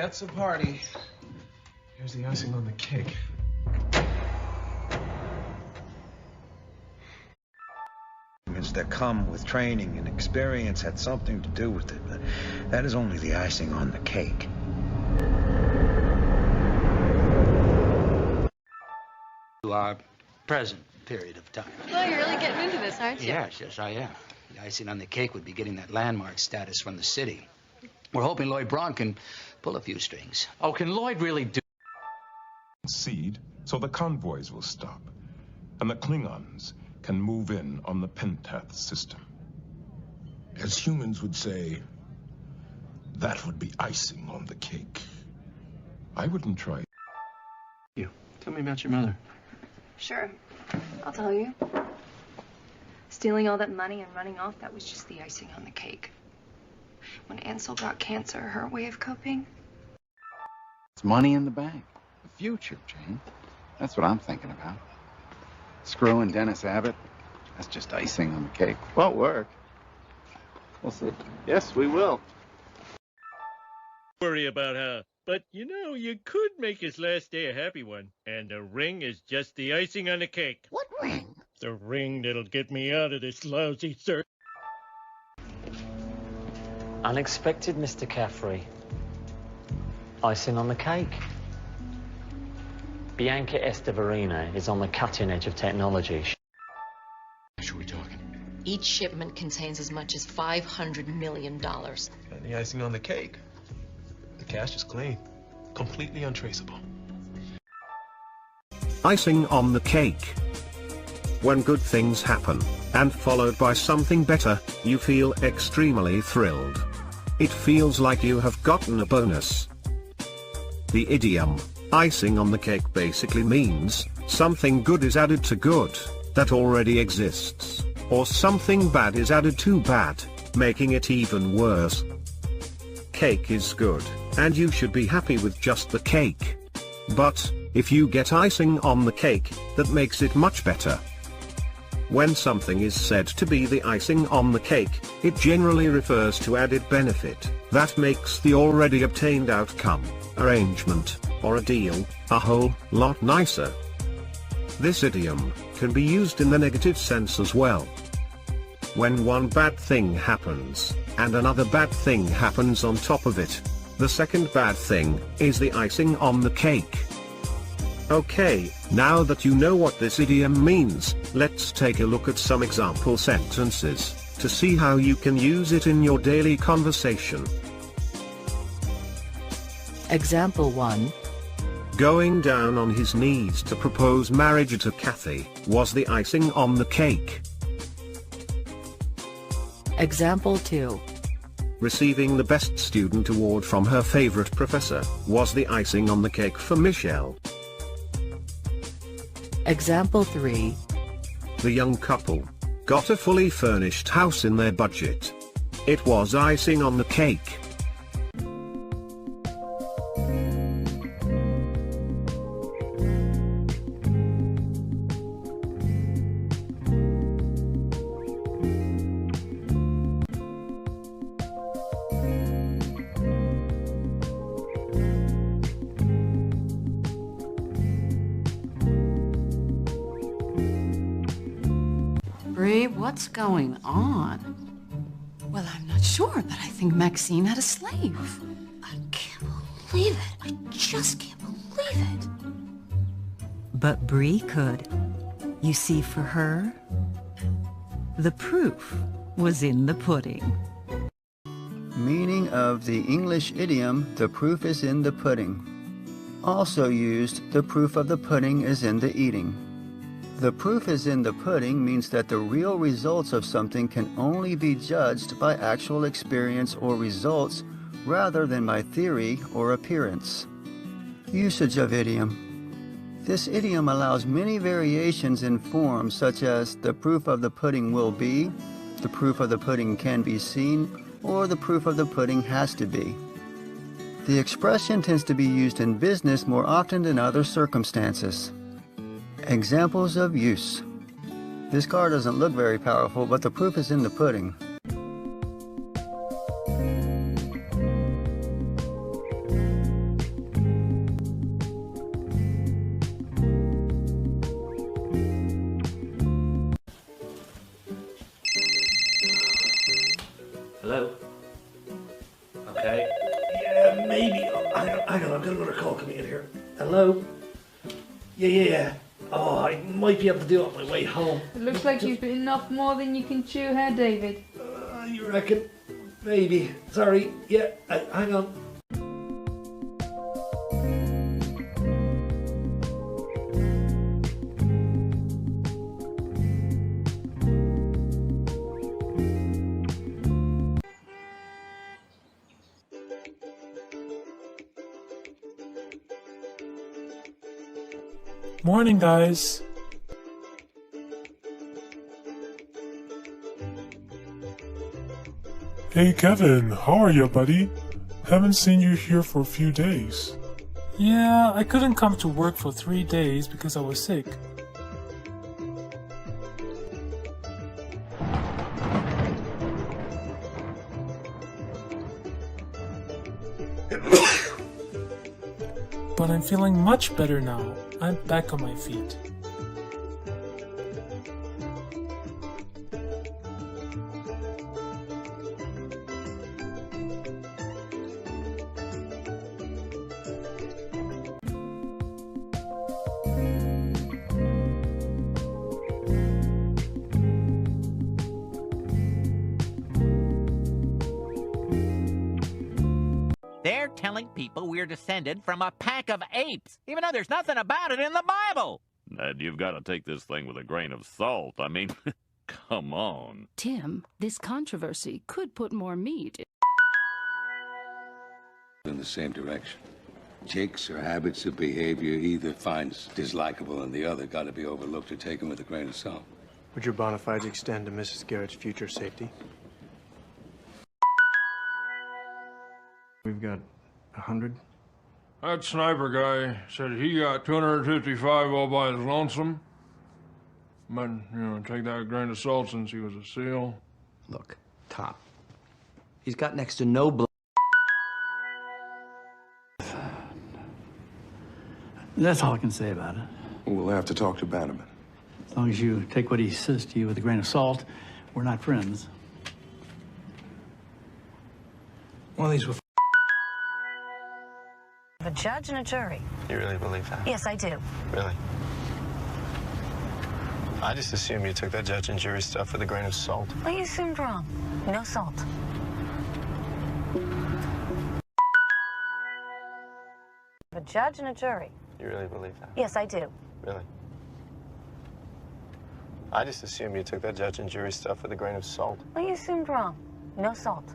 That's a party. Here's the icing on the cake. That come with training and experience had something to do with it, but that is only the icing on the cake. To our present period of time. Well, you're really getting into this, aren't you? Yes, I am. The icing on the cake would be getting that landmark status from the city. We're hoping Lloyd Braun can pull a few strings. Oh, can Lloyd really do... Seed, so the convoys will stop, and the Klingons can move in on the Pentath system. As humans would say, that would be icing on the cake. I wouldn't try. You. Tell me about your mother. Sure. I'll tell you. Stealing all that money and running off, that was just the icing on the cake. When Ansel got cancer, her way of coping... It's money in the bank. The future, Jane. That's what I'm thinking about. Screwing Dennis Abbott, that's just icing on the cake. Won't work. We'll see. Yes, we will. Worry about her. But, you know, you could make his last day a happy one. And the ring is just the icing on the cake. What ring? The ring that'll get me out of this lousy circus. Unexpected, Mr. Caffrey. Icing on the cake. Bianca Estevarina is on the cutting edge of technology. How much are we talking? Each shipment contains as much as $500 million. And the icing on the cake. The cash is clean. Completely untraceable. Icing on the cake. When good things happen, and followed by something better, you feel extremely thrilled. It feels like you have gotten a bonus. The idiom, icing on the cake, basically means, something good is added to good, that already exists, or something bad is added to bad, making it even worse. Cake is good, and you should be happy with just the cake. But, if you get icing on the cake, that makes it much better. When something is said to be the icing on the cake, it generally refers to added benefit, that makes the already obtained outcome, arrangement, or a deal, a whole lot nicer. This idiom can be used in the negative sense as well. When one bad thing happens, and another bad thing happens on top of it, the second bad thing is the icing on the cake. Okay, now that you know what this idiom means, let's take a look at some example sentences, to see how you can use it in your daily conversation. Example 1. Going down on his knees to propose marriage to Kathy was the icing on the cake. Example 2. Receiving the Best Student Award from her favorite professor was the icing on the cake for Michelle. Example 3. The young couple got a fully furnished house in their budget. It was icing on the cake. What's going on? Well, I'm not sure, but I think Maxine had a slave. I can't believe it. I just can't believe it. But Bree could. You see, for her, the proof was in the pudding. Meaning of the English idiom, the proof is in the pudding. Also used, the proof of the pudding is in the eating. The proof is in the pudding means that the real results of something can only be judged by actual experience or results rather than by theory or appearance. Usage of idiom. This idiom allows many variations in forms such as the proof of the pudding will be, the proof of the pudding can be seen, or the proof of the pudding has to be. The expression tends to be used in business more often than other circumstances. Examples of use. This car doesn't look very powerful, but the proof is in the pudding. hang on, I've got another call coming in here. Hello? Yeah. Oh, I might be able to do it on my way home. It looks like you've bitten off more than you can chew, huh, David? You reckon? Maybe. Sorry. Yeah, hang on. Morning, guys. Hey Kevin, how are you, buddy? Haven't seen you here for a few days. Yeah, I couldn't come to work for 3 days because I was sick. But I'm feeling much better now. I'm back on my feet. They're telling people we're descended from a pack of apes, even though there's nothing about it in the Bible. Ned, you've got to take this thing with a grain of salt. I mean, come on. Tim, this controversy could put more meat in the same direction. Tics or habits of behavior either finds dislikable and the other got to be overlooked or taken with a grain of salt. Would your bona fides extend to Mrs. Garrett's future safety? We've got 100. That sniper guy said he got 255 all by his lonesome. But, take that with a grain of salt since he was a SEAL. Look, Tom, he's got next to no blood. That's all I can say about it. We'll have to talk to Bannerman. As long as you take what he says to you with a grain of salt, we're not friends. One of these were A judge and a jury. You really believe that? Yes, I do. Really? I just assumed you took that judge and jury stuff with a grain of salt. Well, you assumed wrong. No salt. A judge and a jury. You really believe that? Yes, I do. Really? I just assumed you took that judge and jury stuff with a grain of salt. Well, you assumed wrong. No salt.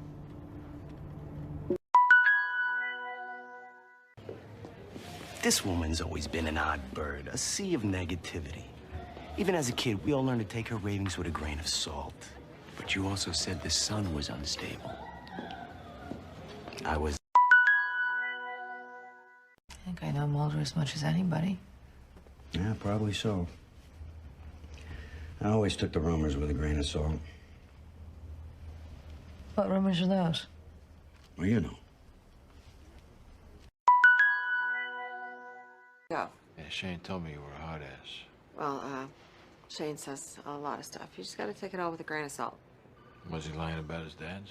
This woman's always been an odd bird, a sea of negativity. Even as a kid, we all learned to take her ravings with a grain of salt. But you also said the son was unstable. I was... I think I know Mulder as much as anybody. Yeah, probably so. I always took the rumors with a grain of salt. What rumors are those? Well, you know. Go. Yeah, Shane told me you were a hot ass. Well, Shane says a lot of stuff. You just gotta take it all with a grain of salt. Was he lying about his dad's?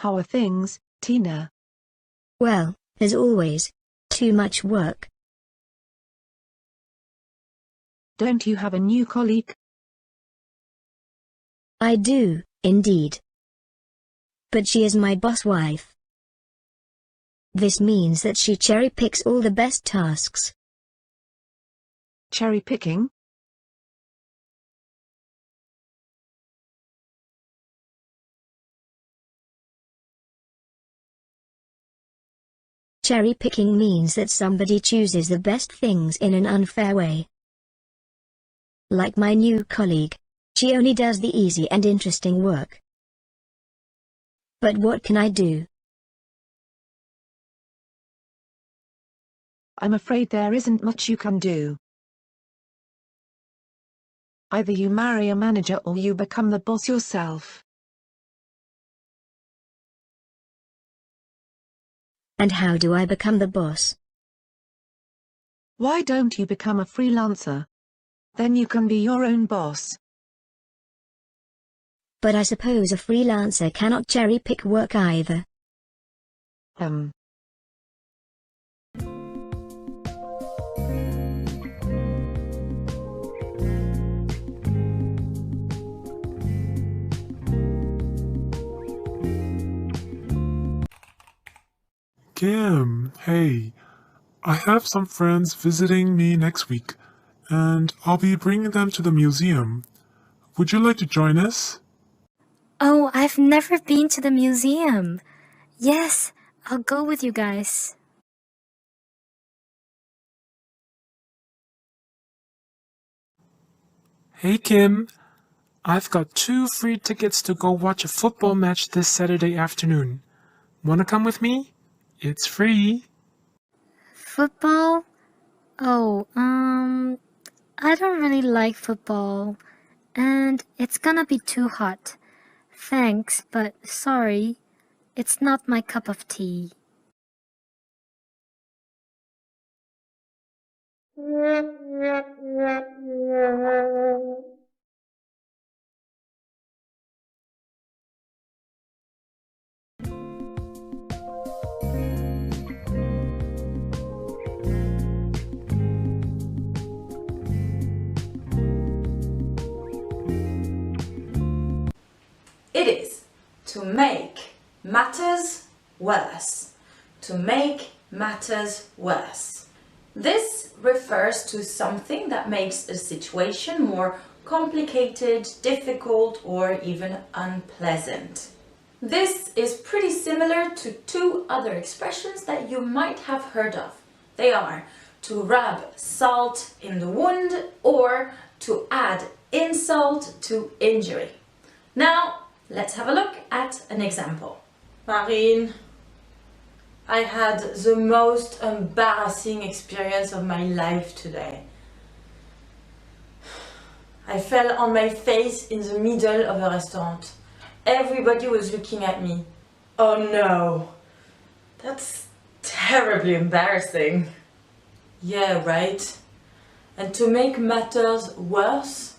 How are things, Tina? Well, as always, too much work. Don't you have a new colleague? I do, indeed. But she is my boss wife. This means that she cherry-picks all the best tasks. Cherry-picking? Cherry-picking means that somebody chooses the best things in an unfair way. Like my new colleague, she only does the easy and interesting work. But what can I do? I'm afraid there isn't much you can do. Either you marry a manager or you become the boss yourself. And how do I become the boss? Why don't you become a freelancer? Then you can be your own boss. But I suppose a freelancer cannot cherry-pick work either. Kim, hey, I have some friends visiting me next week, and I'll be bringing them to the museum. Would you like to join us? Oh, I've never been to the museum. Yes, I'll go with you guys. Hey Kim, I've got 2 free tickets to go watch a football match this Saturday afternoon. Wanna come with me? It's free. Football? Oh, I don't really like football. And it's gonna be too hot. Thanks, but sorry. It's not my cup of tea. It is to make matters worse. To make matters worse. This refers to something that makes a situation more complicated, difficult, or even unpleasant. This is pretty similar to 2 other expressions that you might have heard of. They are to rub salt in the wound or to add insult to injury. Now, let's have a look at an example. Marine, I had the most embarrassing experience of my life today. I fell on my face in the middle of a restaurant. Everybody was looking at me. Oh no, that's terribly embarrassing. Yeah, right. And to make matters worse,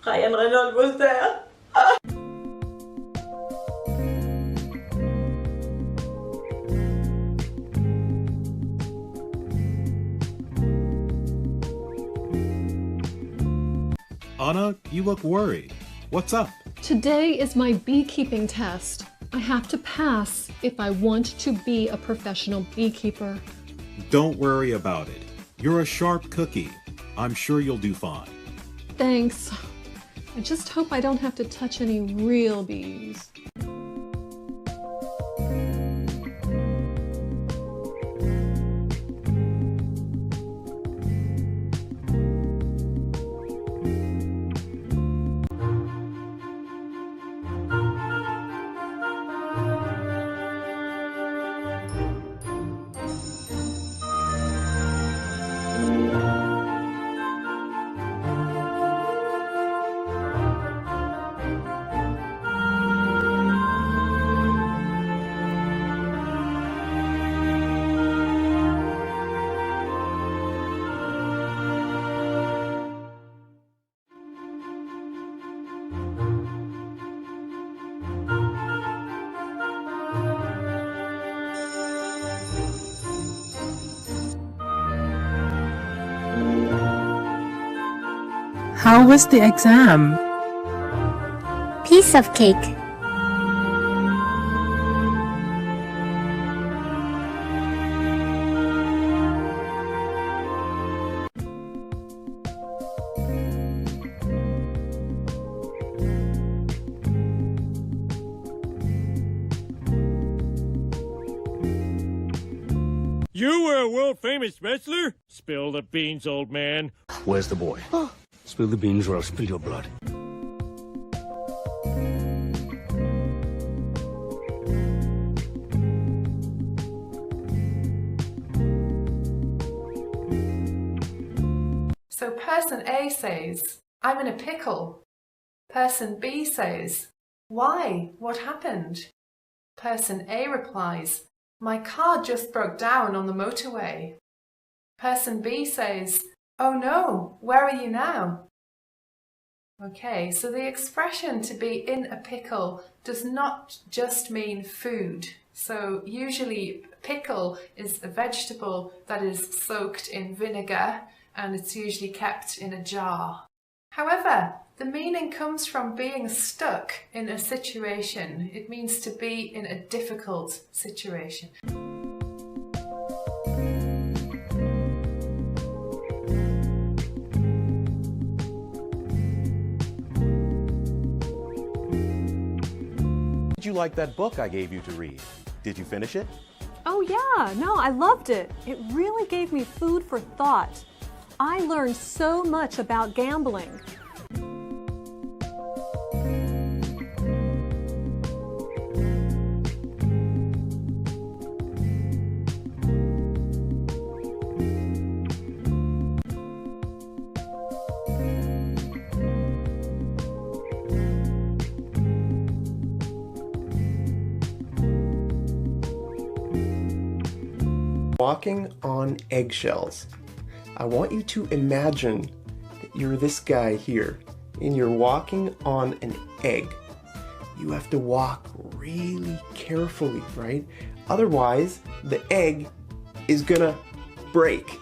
Ryan Reynolds was there. Anna, you look worried. What's up? Today is my beekeeping test. I have to pass if I want to be a professional beekeeper. Don't worry about it. You're a sharp cookie. I'm sure you'll do fine. Thanks. I just hope I don't have to touch any real bees. How was the exam? Piece of cake. You were a world-famous wrestler? Spill the beans, old man. Where's the boy? Spill the beans or I'll spill your blood. So person A says, I'm in a pickle. Person B says, why? What happened? Person A replies, my car just broke down on the motorway. Person B says, oh no, where are you now? Okay, so the expression to be in a pickle does not just mean food. So usually pickle is a vegetable that is soaked in vinegar and it's usually kept in a jar. However, the meaning comes from being stuck in a situation. It means to be in a difficult situation. Did you like that book I gave you to read? Did you finish it? Oh yeah, no, I loved it. It really gave me food for thought. I learned so much about gambling. Walking on eggshells. I want you to imagine that you're this guy here and you're walking on an egg. You have to walk really carefully, right? Otherwise, the egg is gonna break,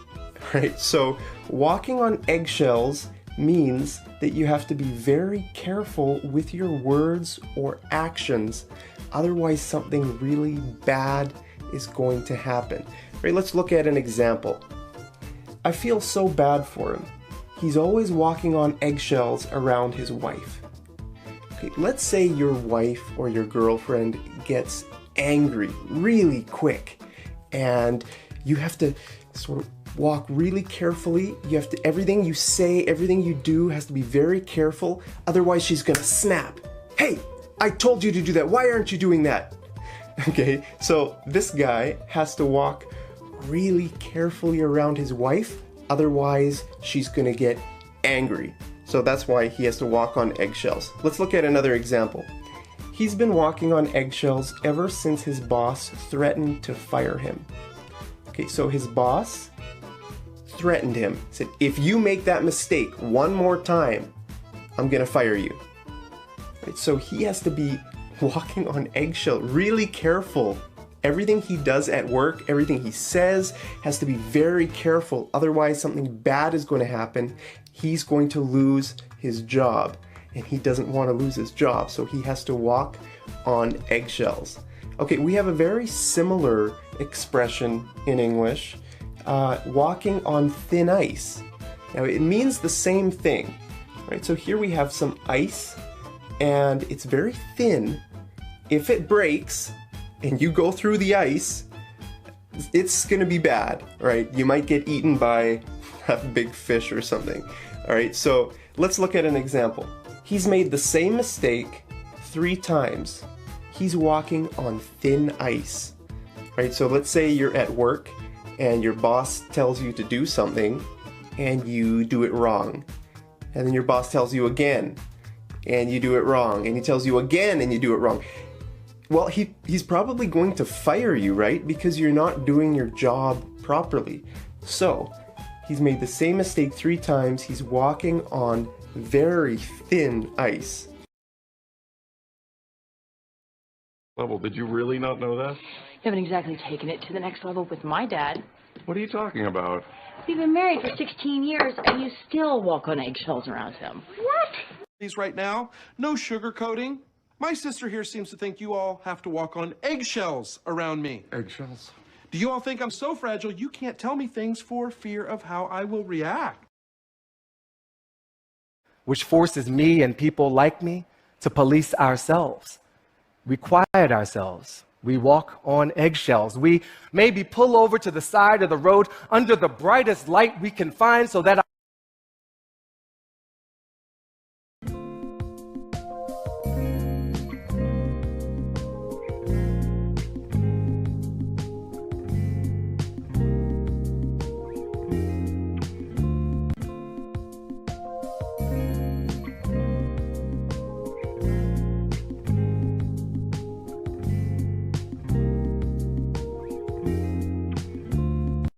right? So walking on eggshells means that you have to be very careful with your words or actions. Otherwise, something really bad is going to happen. Right, let's look at an example. I feel so bad for him. He's always walking on eggshells around his wife. Okay, let's say your wife or your girlfriend gets angry really quick and you have to sort of walk really carefully. You have to, everything you say, everything you do has to be very careful. Otherwise she's gonna snap. Hey, I told you to do that. Why aren't you doing that? Okay, so this guy has to walk really carefully around his wife, otherwise she's gonna get angry. So that's why he has to walk on eggshells. Let's look at another example. He's been walking on eggshells ever since his boss threatened to fire him. Okay, so his boss threatened him, said, if you make that mistake one more time, I'm gonna fire you. Right, so he has to be walking on eggshells, really careful. Everything he does at work, everything he says has to be very careful. Otherwise, something bad is going to happen. He's going to lose his job, and he doesn't want to lose his job, so he has to walk on eggshells. Okay, we have a very similar expression in English, walking on thin ice. Now, it means the same thing, right? So here we have some ice, and it's very thin. If it breaks, and you go through the ice, it's gonna be bad, right? You might get eaten by a big fish or something. All right, so let's look at an example. He's made the same mistake 3 times. He's walking on thin ice, right? So let's say you're at work and your boss tells you to do something and you do it wrong. And then your boss tells you again and you do it wrong. And he tells you again and you do it wrong. Well, he's probably going to fire you, right? Because you're not doing your job properly. So, he's made the same mistake 3 times. He's walking on very thin ice. Level, did you really not know that? You haven't exactly taken it to the next level with my dad. What are you talking about? We've been married for 16 years, and you still walk on eggshells around him. What? These right now, no sugarcoating. My sister here seems to think you all have to walk on eggshells around me. Eggshells? Do you all think I'm so fragile you can't tell me things for fear of how I will react? Which forces me and people like me to police ourselves. We quiet ourselves. We walk on eggshells. We maybe pull over to the side of the road under the brightest light we can find so that